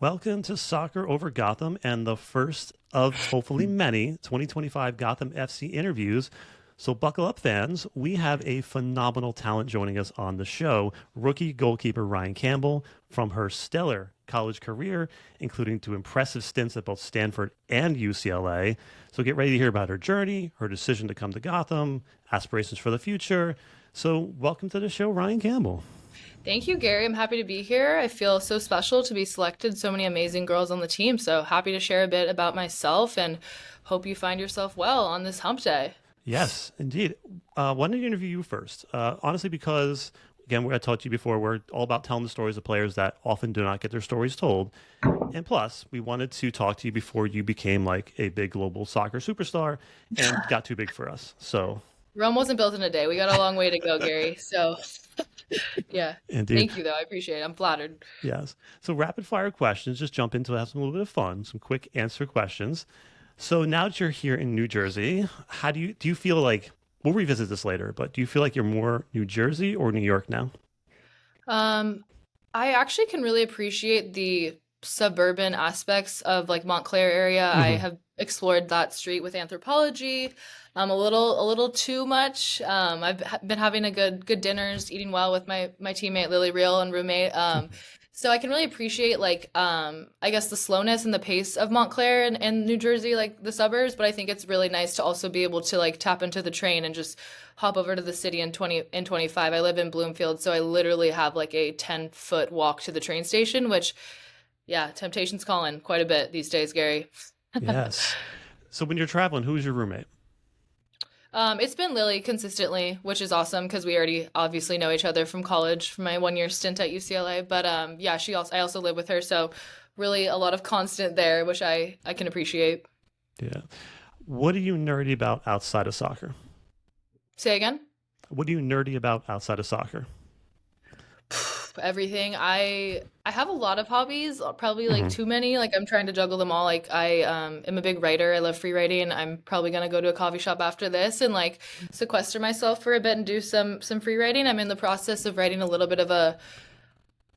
Welcome to Soccer Over Gotham and the first of hopefully many 2025 Gotham FC interviews. So buckle up, fans. We have a phenomenal talent joining us on the show. Rookie goalkeeper Ryan Campbell, from her stellar college career, including two impressive stints at both Stanford and UCLA. So get ready to hear about her journey, her decision to come to Gotham, aspirations for the future. So welcome to the show, Ryan Campbell. Thank you, Gary. I'm happy to be here. I feel so special to be selected. So many amazing girls on the team. So happy to share a bit about myself and hope you find yourself well on this hump day. Yes, indeed. Wanted to interview you first, honestly, because again, I told you before, we're all about telling the stories of players that often do not get their stories told. And plus, we wanted to talk to you before you became like a big global soccer superstar and got too big for us. So, Rome wasn't built in a day. We got a long way to go, Gary. So, yeah. indeed, Thank you, though. I appreciate it. I'm flattered. yes. So, rapid fire questions. Just jump into it, have some a little bit of fun, some quick answer questions. So now that you're here in New Jersey, how do you feel like? We'll revisit this later, but do you feel like you're more New Jersey or New York now? Um, I actually can really appreciate the suburban aspects of like Montclair area. I Hmm. have explored that street with anthropology. A little too much. Been having a good dinners, eating well with my teammate Lily Real and roommate. So I can really appreciate like I guess the slowness and the pace of Montclair and New Jersey, like the suburbs. But I think it's really nice to also be able to like tap into the train and just hop over to the city in 25. I live in Bloomfield, so I literally have like a 10-foot walk to the train station, which yeah, temptation's calling quite a bit these days, Gary. Yes. So when you're traveling, who's your roommate? It's been Lily consistently, which is awesome because we already obviously know each other from college, from my 1 year stint at UCLA. But yeah, I also live with her, so really a lot of constant there, which I can appreciate. Yeah. What are you nerdy about outside of soccer? Say again? What are you nerdy about outside of soccer? Everything. I have a lot of hobbies, probably like Hmm. too many. Like I'm trying to juggle them all. Like I am a big writer. I love free writing. I'm probably gonna go to a coffee shop after this and like sequester myself for a bit and do some free writing. I'm in the process of writing a little bit of a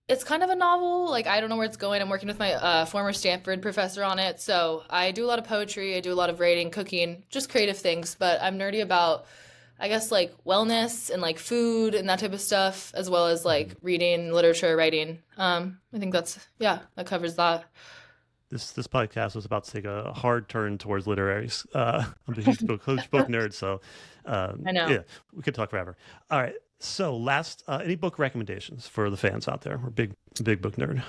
it's kind of a novel. Like I don't know where it's going. I'm working with my former Stanford professor on it. So I do a lot of poetry. I do a lot of writing, cooking, just creative things. But I'm nerdy about, I guess, like wellness and like food and that type of stuff, as well as like reading, literature, writing. I think that's yeah, that covers that. This podcast was about to take a hard turn towards literaries. I'm a huge book nerd, so I know. yeah, we could talk forever. All right. So last, any book recommendations for the fans out there? We're big book nerd.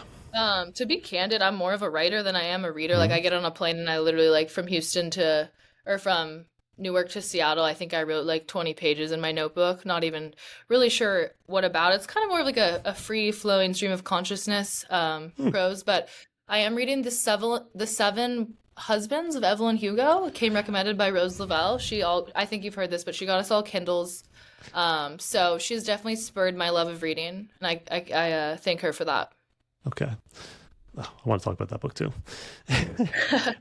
To be candid, I'm more of a writer than I am a reader. Like Mhm. I get on a plane and I literally like from Houston to or from Newark to Seattle, I think I wrote like 20 pages in my notebook, not even really sure what about. It's kind of more of like a free flowing stream of consciousness Hmm. prose, but I am reading the seven husbands of Evelyn Hugo. It came recommended by Rose Lavelle. I think you've heard this, but she got us all Kindles. So she's definitely spurred my love of reading, and I thank her for that. Okay. Oh, I want to talk about that book too.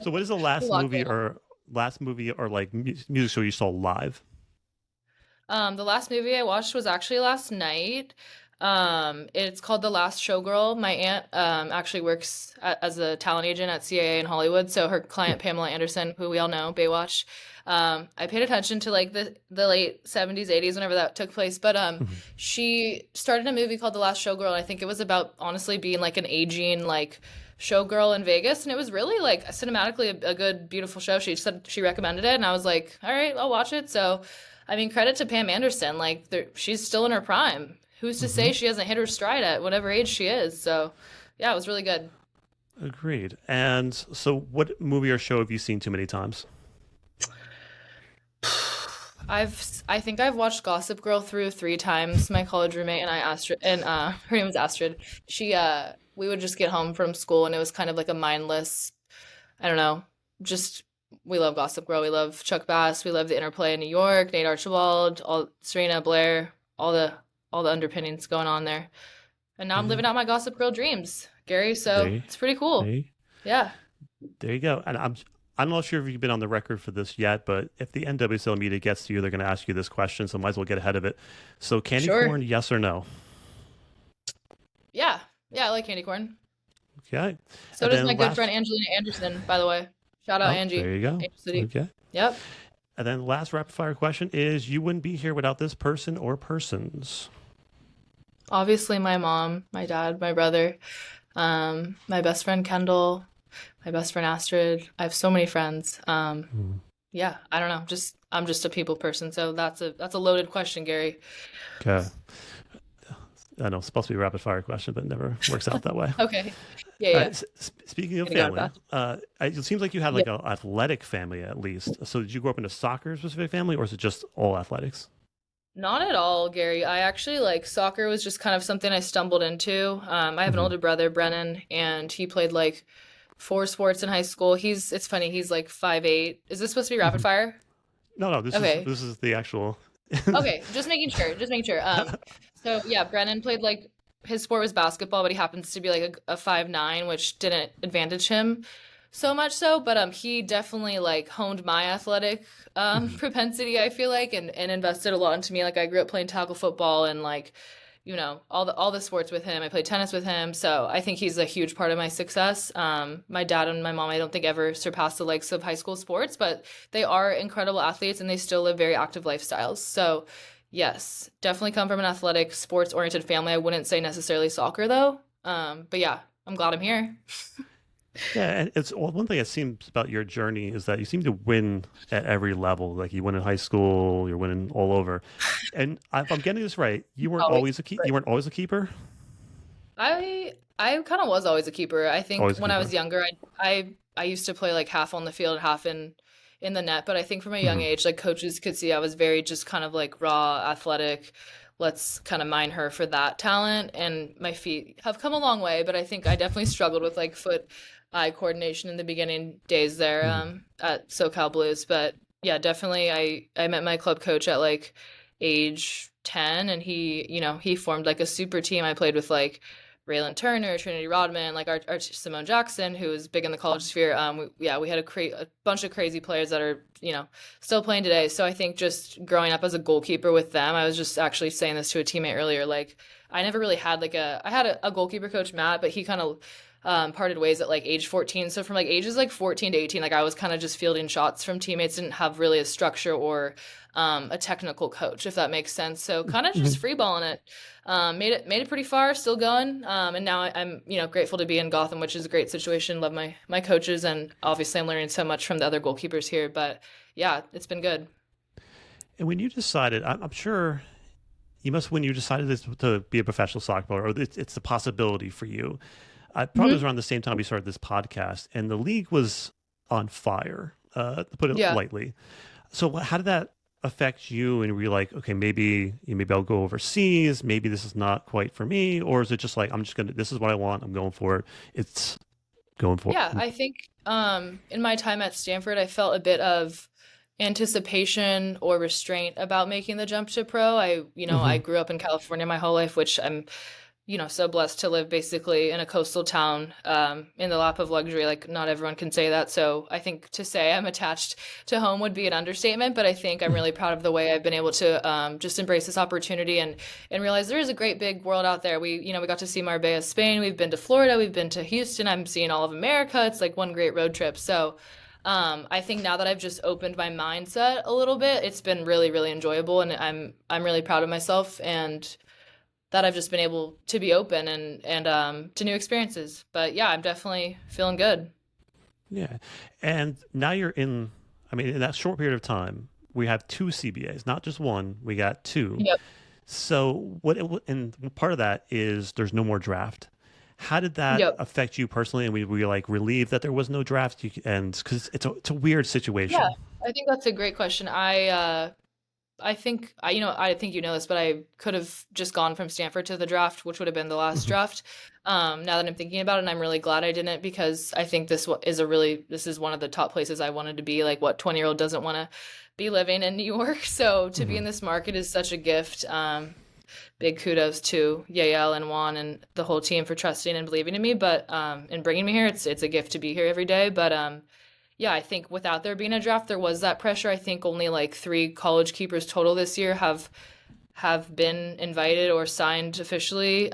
So, what is the A lot going on. last movie or like music show you saw live? The last movie I watched was actually last night. It's called The Last Showgirl. My aunt actually works as a talent agent at CAA in Hollywood, so her Hmm. client Pamela Anderson, who we all know, Baywatch. I paid attention to like the late 70s, 80s, whenever that took place. But Mhm. she started a movie called The Last Showgirl, and I think it was about honestly being like an aging like showgirl in Vegas, and it was really like cinematically a good, beautiful show. She said she recommended it, and I was like, all right, I'll watch it. So, I mean, credit to Pam Anderson. Like, she's still in her prime. Who's to say Mhm. she hasn't hit her stride at whatever age she is? So, yeah, it was really good. Agreed. And so, what movie or show have you seen too many times? I think I've watched Gossip Girl through 3 times. My college roommate and I, Astrid, and her name was Astrid. We would just get home from school, and it was kind of like a mindless. I don't know, just we love Gossip Girl. We love Chuck Bass. We love the interplay in New York. Nate Archibald, all Serena Blair, all the underpinnings going on there. And now I'm Yeah. living out my Gossip Girl dreams, Gary. So They, it's pretty cool. they, Yeah, there you go. And I'm not sure if you've been on the record for this yet, but if the NWSL media gets to you, they're going to ask you this question, so might as well get ahead of it. So, candy sure. corn, yes or no? Yeah, yeah. I like candy corn. Okay. So And does my then good last, friend Angelina Anderson, by the way. Shout out oh, there Angie, you go. Angel City. Okay. Yep. And then last rapid fire question is you wouldn't be here without this person or persons. Obviously my mom, my dad, my brother, my best friend Kendall, my best friend Astrid. I have so many friends. Hmm. Yeah, I don't know. Just I'm just a people person, so that's a loaded question, Gary. Okay. I know it's supposed to be a rapid fire question, but it never works out that way. Okay. Yeah, All yeah. right. Speaking of Gonna go family, fast. it seems like you had Yeah. like an athletic family at least. So did you grow up in a soccer specific family, or is it just all athletics? Not at all, Gary. I actually like soccer was just kind of something I stumbled into. I have an Hmm. older brother, Brennan, and he played like four sports in high school. It's funny, he's like 5'8". Is this supposed to be rapid Hmm. fire? No, no. This is Okay. this is the actual. Okay, just making sure. Just making sure. So yeah, Brennan played like his sport was basketball, but he happens to be like a 5'9", which didn't advantage him so much so, but he definitely like honed my athletic Mhm. propensity, I feel like, and invested a lot into me. Like I grew up playing tackle football and like, all the sports with him. I played tennis with him, so I think he's a huge part of my success. My dad and my mom, I don't think ever surpassed the likes of high school sports, but they are incredible athletes and they still live very active lifestyles. So, yes, definitely come from an athletic, sports-oriented family. I wouldn't say necessarily soccer though. But yeah, I'm glad I'm here. Yeah, and it's well, one thing that seems about your journey is that you seem to win at every level. Like you win in high school, you're winning all over. And if I'm getting this right, you weren't Always. always you weren't always a keeper. I kind of was always a keeper. I think Always a when I was keeper. younger, I used to play like half on the field, half in the net. But I think from a young Hmm. age, like coaches could see I was very just kind of like raw, athletic. Let's kind of mine her for that talent. And my feet have come a long way, but I think I definitely struggled with like foot-eye coordination in the beginning days there Hmm. at SoCal Blues. But yeah, definitely I met my club coach at like age 10 and he formed like a super team. I played with like Raylan Turner, Trinity Rodman, like our Simone Jackson, who was big in the college sphere. We had a bunch of crazy players that are, still playing today. So I think just growing up as a goalkeeper with them, I was just actually saying this to a teammate earlier. Like, I never really had I had a goalkeeper coach, Matt, but he kind of parted ways at like age 14. So from like ages like 14 to 18, like I was kind of just fielding shots from teammates, didn't have really a structure or a technical coach, if that makes sense. So kind of just Hmm. freeballing it. Made it pretty far, still going. And now I'm grateful to be in Gotham, which is a great situation. Love my coaches, and obviously I'm learning so much from the other goalkeepers here. But yeah, it's been good. And when you decided, I'm sure you must when you decided this to be a professional soccer player, or it's a possibility for you. I probably was Hmm. around the same time we started this podcast, and the league was on fire, to put it Yeah. lightly. So how did that affect you? And were you like, okay, maybe I'll go overseas. Maybe this is not quite for me, or is it just like I'm just gonna? This is what I want. I'm going for it. It's going for. Yeah, I think in my time at Stanford, I felt a bit of anticipation or restraint about making the jump to pro. I Hmm. grew up in California my whole life, which I'm so blessed to live basically in a coastal town in the lap of luxury. Like, not everyone can say that. So I think to say I'm attached to home would be an understatement, but I think I'm really proud of the way I've been able to just embrace this opportunity and realize there is a great big world out there. We got to see Marbella, Spain. We've been to Florida. We've been to Houston. I'm seeing all of America. It's like one great road trip. So I think now that I've just opened my mindset a little bit, it's been really, really enjoyable, and I'm really proud of myself and that I've just been able to be open and to new experiences. But yeah, I'm definitely feeling good. Yeah, and now you're in. I mean, in that short period of time, we have two CBAs, not just one. We got two. Yep. So and part of that is there's no more draft. How did that Yep. affect you personally? And were you like relieved that there was no draft? And because it's a weird Yeah, situation. I think that's a great question. I think you know this, but I could have just gone from Stanford to the draft, which would have been the last Hmm. draft. Now that I'm thinking about it, and I'm really glad I didn't because I think this is one of the top places I wanted to be. Like, what 20-year-old doesn't want to be living in New York? So to be Hmm. in this market is such a gift. Big kudos to Yael and Juan and the whole team for trusting and believing in me, but and bringing me here. It's a gift to be here every day. But yeah, I think without there being a draft, there was that pressure. I think only like three college keepers total this year have been invited or signed officially.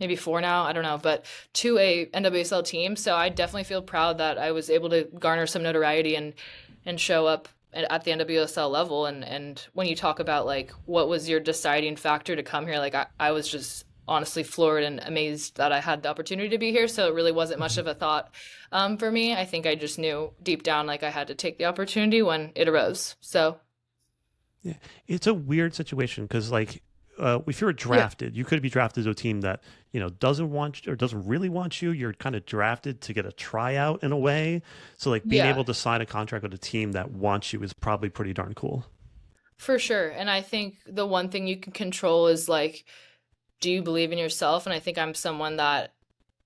maybe 4 now, I don't know, but to a NWSL team. So I definitely feel proud that I was able to garner some notoriety and show up at the NWSL level. And when you talk about like what was your deciding factor to come here, like I was just honestly floored and amazed that I had the opportunity to be here. So it really wasn't much Mhm. of a thought for me. I think I just knew deep down like I had to take the opportunity when it arose. So Yeah, it's a weird situation because like if you were yeah, drafted, you could be drafted to a team that doesn't want you or doesn't really want you. You're kind of drafted to get a tryout in a way. So like being yeah, able to sign a contract with a team that wants you is probably pretty darn cool. for sure. And I think the one thing you can control is like, do you believe in yourself? And I think I'm someone that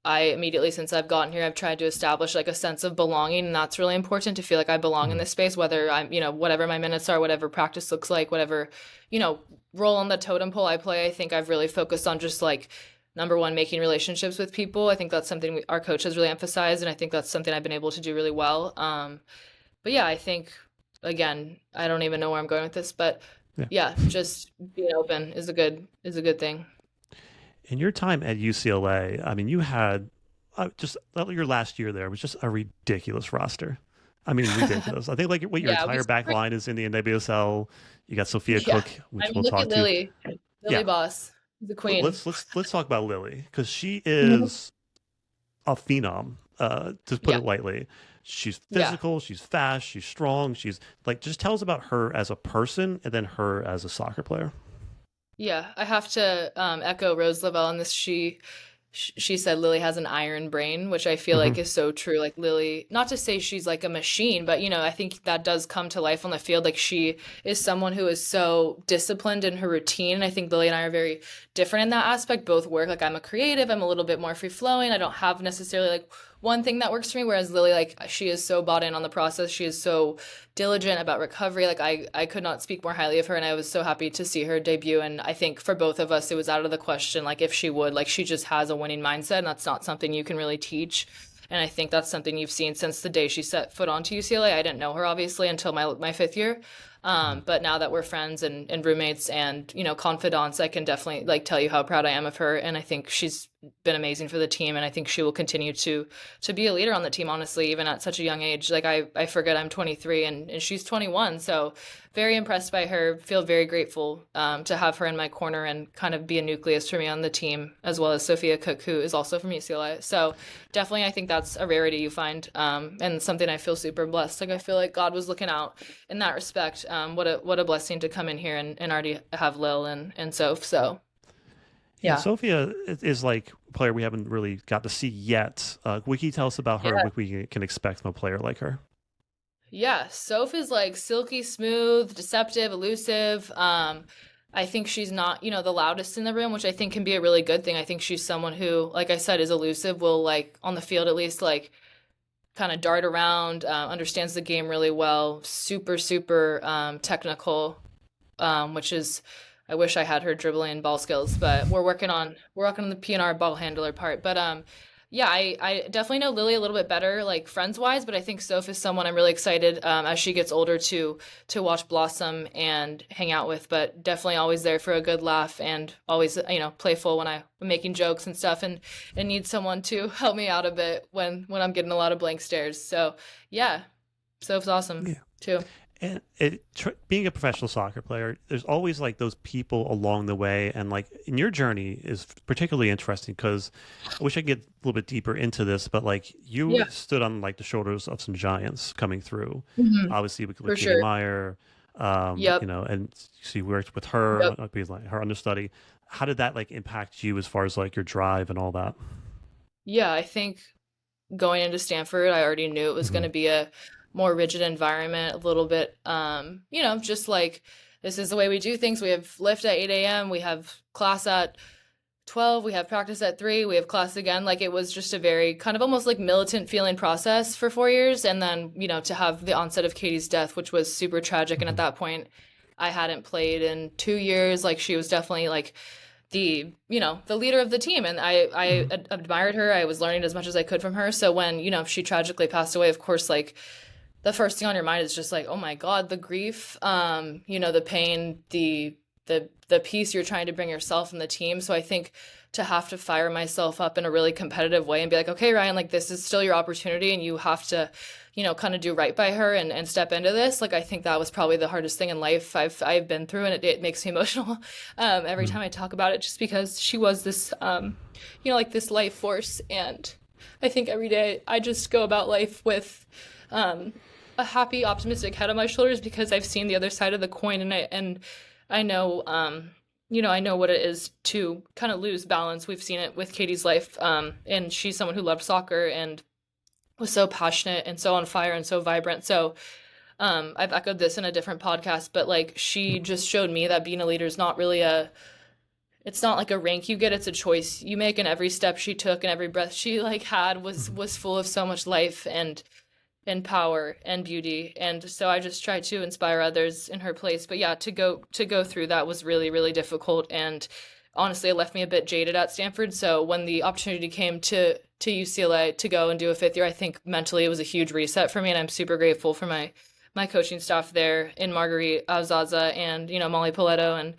I immediately, since I've gotten here, I've tried to establish like a sense of belonging. And that's really important to feel like I belong in Mhm. this space, whether I'm, whatever my minutes are, whatever practice looks like, whatever, you know, role on the totem pole I play. I think I've really focused on just like, number one, making relationships with people. I think that's something our coach has really emphasized. And I think that's something I've been able to do really well. But yeah, I think, again, I don't even know where I'm going with this, but Yeah. yeah, just being open is a good thing. In your time at UCLA, I mean, you had just your last year there was just a ridiculous roster. I mean, ridiculous. I think like what your Yeah, we entire back line is in the NWSL. You got Sophia yeah. Cook, I which mean, we'll look talk at to. Lily. Lily Yeah, Boss, the queen. let's talk about Lily because she Mhm. is a phenom, to put Yeah, it lightly. She's yeah, physical, she's fast, she's strong. She's like just tell us about her as a person and then her as a soccer player. yeah. I have to echo Rose Lavelle on this. She said Lily has an iron brain, which I feel Hmm. like is so true. Like Lily, not to say she's like a machine, but I think that does come to life on the field. Like she is someone who is so disciplined in her routine. And I think Lily and I are very different in that aspect. Both work. Like I'm a creative, I'm a little bit more free flowing. I don't have necessarily like one thing that works for me. Whereas Lily, like she is so bought in on the process. She is so diligent about recovery. Like I could not speak more highly of her, and I was so happy to see her debut. And I think for both of us, it was out of the question. Like if she would, like she just has a winning mindset, and that's not something you can really teach. And I think that's something you've seen since the day she set foot onto UCLA. I didn't know her obviously until my fifth year. But now that we're friends and roommates and confidants, I can definitely like tell you how proud I am of her, and I think she's been amazing for the team, and I think she will continue to be a leader on the team. Honestly, even at such a young age, like I forget I'm 23 and she's 21, so very impressed by her. Feel very grateful to have her in my corner and kind of be a nucleus for me on the team, as well as Sophia Cook, who is also from UCLA. So definitely, I think that's a rarity you find, and something I feel super blessed. Like I feel like God was looking out in that respect. What a blessing to come in here and already have Lil and Soph. So Yeah, yeah, Sophia is like a player we haven't really got to see yet. Wiki, tell us about her. yeah, What we can expect from a player like her. yeah. Soph is like silky smooth, deceptive, elusive. I think she's not, the loudest in the room, which I think can be a really good thing. I think she's someone who, like I said, is elusive, will like on the field at least like kind of dart around, understands the game really well, super, super technical, which is I wish I had her dribbling and ball skills, but we're working on the PNR ball handler part. But yeah, I definitely know Lily a little bit better, like friends wise, but I think Soph is someone I'm really excited as she gets older to watch blossom and hang out with. But definitely always there for a good laugh and always playful when I'm making jokes and stuff and need someone to help me out a bit when I'm getting a lot of blank stares. So yeah, Soph's awesome Yeah. too. And being a professional soccer player, there's always like those people along the way, and like in your journey is particularly interesting because I wish I could get a little bit deeper into this, but like you Yeah, stood on like the shoulders of some giants coming through. hmm, Obviously, with for Katie sure. Meyer, Yep. and so you worked with her, Yep. being like her understudy. How did that like impact you as far as like your drive and all that? Yeah, I think going into Stanford, I already knew it was going Hmm. to be a more rigid environment, a little bit, just like this is the way we do things. We have lift at 8 a.m., we have class at 12, we have practice at 3, we have class again. Like it was just a very kind of almost like militant feeling process for 4 years. And then, to have the onset of Katie's death, which was super tragic. And at Hmm. that point, I hadn't played in 2 years. Like she was definitely like the leader of the team, and I Hmm. admired her. I was learning as much as I could from her. So when she tragically passed away, of course, like the first thing on your mind is just like, oh my God, the grief, the pain, the peace you're trying to bring yourself and the team. So I think to have to fire myself up in a really competitive way and be like, okay, Ryan, like this is still your opportunity and you have to, kind of do right by her and step into this. Like, I think that was probably the hardest thing in life I've been through, and it makes me emotional every time I talk about it, just because she was this, like this life force. And I think every day I just go about life with a happy, optimistic head on my shoulders, because I've seen the other side of the coin, and I know, I know what it is to kind of lose balance. We've seen it with Katie's life, and she's someone who loved soccer and was so passionate and so on fire and so vibrant. So I've echoed this in a different podcast, but like she just showed me that being a leader is not really it's not like a rank you get, it's a choice you make. And every step she took and every breath she like had was full of so much life and power and beauty. And so I just try to inspire others in her place. But yeah, to go through that was really, really difficult. And honestly, it left me a bit jaded at Stanford. So when the opportunity came to UCLA to go and do a fifth year, I think mentally it was a huge reset for me. And I'm super grateful for my coaching staff there in Marguerite Azaza and, Molly Poletto and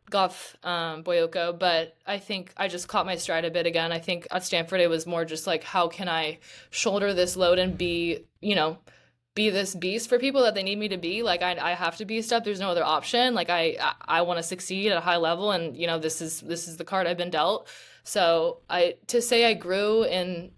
Goff Boyoko. But I think I just caught my stride a bit again. I think at Stanford, it was more just like, how can I shoulder this load and be this beast for people that they need me to be? Like, I have to be a step. There's no other option. Like, I want to succeed at a high level, and this is the card I've been dealt. So to say I grew in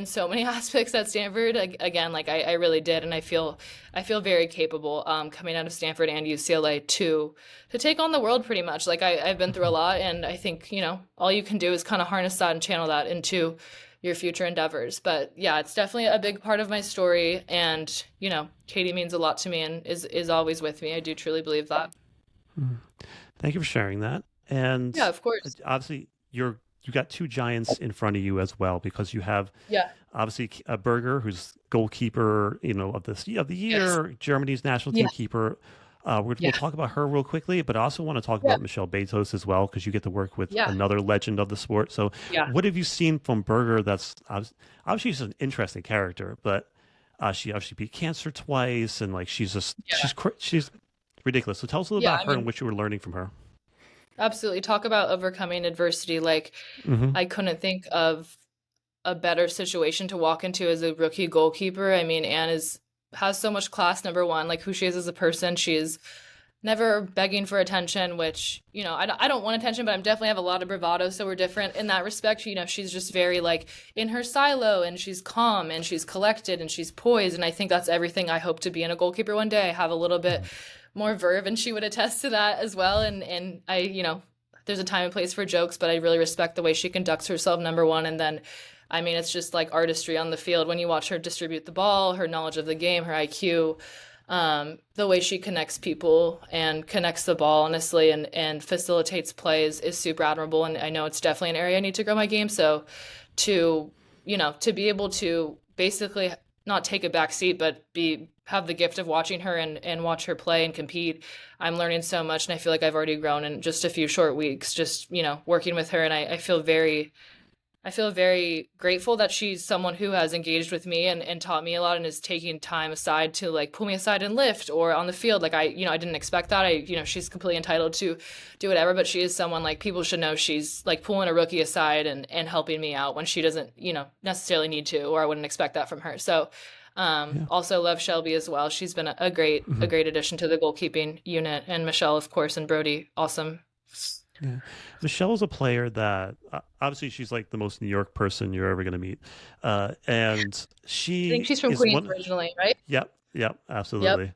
so many aspects at Stanford, again, like I really did, and I feel very capable coming out of Stanford and UCLA to take on the world pretty much. Like I've been through a lot, and I think all you can do is kind of harness that and channel that into your future endeavors. But yeah, it's definitely a big part of my story, and Katie means a lot to me and is always with me. I do truly believe that. Thank you for sharing that. And yeah, of course, obviously you got two giants in front of you as well, because you have obviously a Berger, who's goalkeeper of the year, Germany's national team keeper. We'll talk about her real quickly, but I also want to talk about Michelle Betos as well, because you get to work with another legend of the sport. So what have you seen from Berger? That's obviously she's an interesting character, but she obviously beat cancer twice, and like she's ridiculous. So tell us a little about her and what you were learning from her. Absolutely. Talk about overcoming adversity. Like I couldn't think of a better situation to walk into as a rookie goalkeeper. I mean, Anne has so much class, number one, like who she is as a person. She is never begging for attention, which, I don't want attention, but I definitely have a lot of bravado. So we're different in that respect. She's just very like in her silo, and she's calm and she's collected and she's poised. And I think that's everything I hope to be in a goalkeeper one day. I have a little bit more verve, and she would attest to that as well. And I, there's a time and place for jokes, but I really respect the way she conducts herself, number one. And then, I mean, it's just like artistry on the field when you watch her distribute the ball, her knowledge of the game, her IQ, the way she connects people and connects the ball, honestly, and facilitates plays is super admirable. And I know it's definitely an area I need to grow my game. So to be able to basically not take a back seat, but have the gift of watching her and watch her play and compete, I'm learning so much. And I feel like I've already grown in just a few short weeks, just, working with her. And I feel very grateful that she's someone who has engaged with me and taught me a lot, and is taking time aside to like pull me aside and lift or on the field. Like I didn't expect that. She's completely entitled to do whatever, but she is someone like people should know she's like pulling a rookie aside and helping me out when she doesn't, necessarily need to, or I wouldn't expect that from her. So also love Shelby as well. She's been a great addition to the goalkeeping unit, and Michelle, of course, and Brody. Awesome. Yeah. Michelle is a player that obviously she's like the most New York person you're ever going to meet. And I think she's from Queens originally, right? Yep, absolutely. Yep.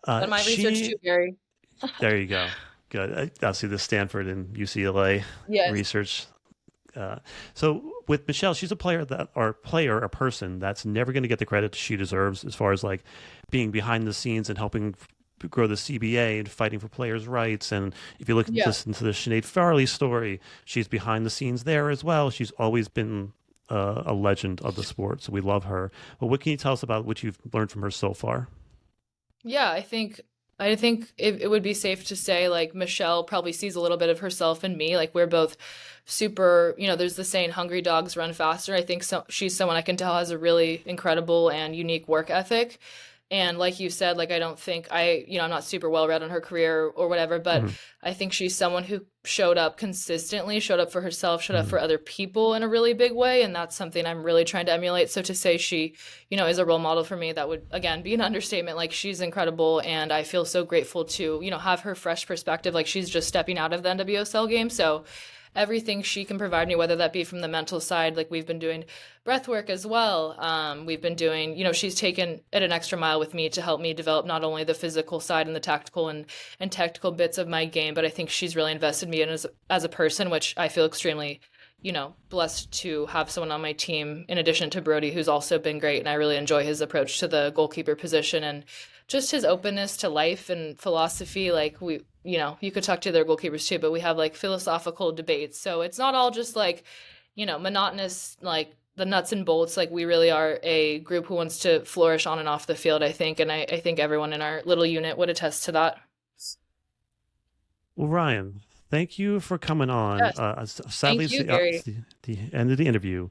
Done my research too, Gary. There you go. Good. Obviously the Stanford and UCLA research. So with Michelle, she's a person that's never going to get the credit she deserves, as far as like being behind the scenes and helping grow the CBA and fighting for players' rights. And if you look into the Sinead Farley story, she's behind the scenes there as well. She's always been a legend of the sport, so we love her. But what can you tell us about what you've learned from her so far? Yeah, I think it would be safe to say like Michelle probably sees a little bit of herself in me. Like we're both super, there's the saying, hungry dogs run faster. I think she's someone I can tell has a really incredible and unique work ethic. And like you said, like I don't think I'm not super well read on her career or whatever, but Mhm. I think she's someone who showed up consistently, showed up for herself, showed up Mhm. for other people in a really big way, and that's something I'm really trying to emulate. So to say she, is a role model for me, that would again be an understatement. Like she's incredible, and I feel so grateful to, have her fresh perspective. Like she's just stepping out of the NWSL game, so everything she can provide me, whether that be from the mental side, like we've been doing breath work as well. We've been doing, she's taken it an extra mile with me to help me develop not only the physical side and the tactical and technical bits of my game, but I think she's really invested me in as a person, which I feel extremely, blessed to have someone on my team in addition to Brody, who's also been great. And I really enjoy his approach to the goalkeeper position and just his openness to life and philosophy. Like you could talk to their goalkeepers too, but we have like philosophical debates. So it's not all just like, monotonous, like the nuts and bolts. Like we really are a group who wants to flourish on and off the field, I think. And I think everyone in our little unit would attest to that. Well, Ryan, thank you for coming on. Yes. Sadly, Thank it's you, Gary. the end of the interview.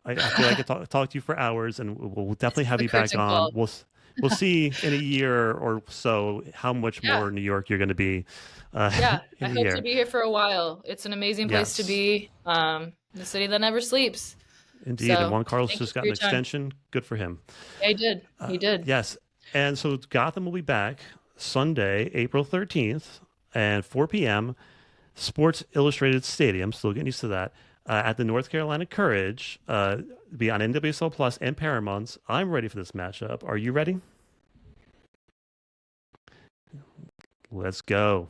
I feel like I could talk to you for hours, and we'll definitely have The you back curtain on. call. We'll see in a year or so how much Yeah. more New York you're going to be Yeah. I in a hope to year. be here for a while. It's an amazing place to Yes, be. The city that never sleeps. indeed. And So Juan Carlos thank you just got for an your time. extension. Good for him. Yeah, he did. He did. Yes. And so Gotham will be back Sunday, April 13th, and 4 p.m. Sports Illustrated Stadium, still getting used to that, at the North Carolina Courage, be on NWSL Plus and Paramount. I'm ready for this matchup. Are you ready? Let's go.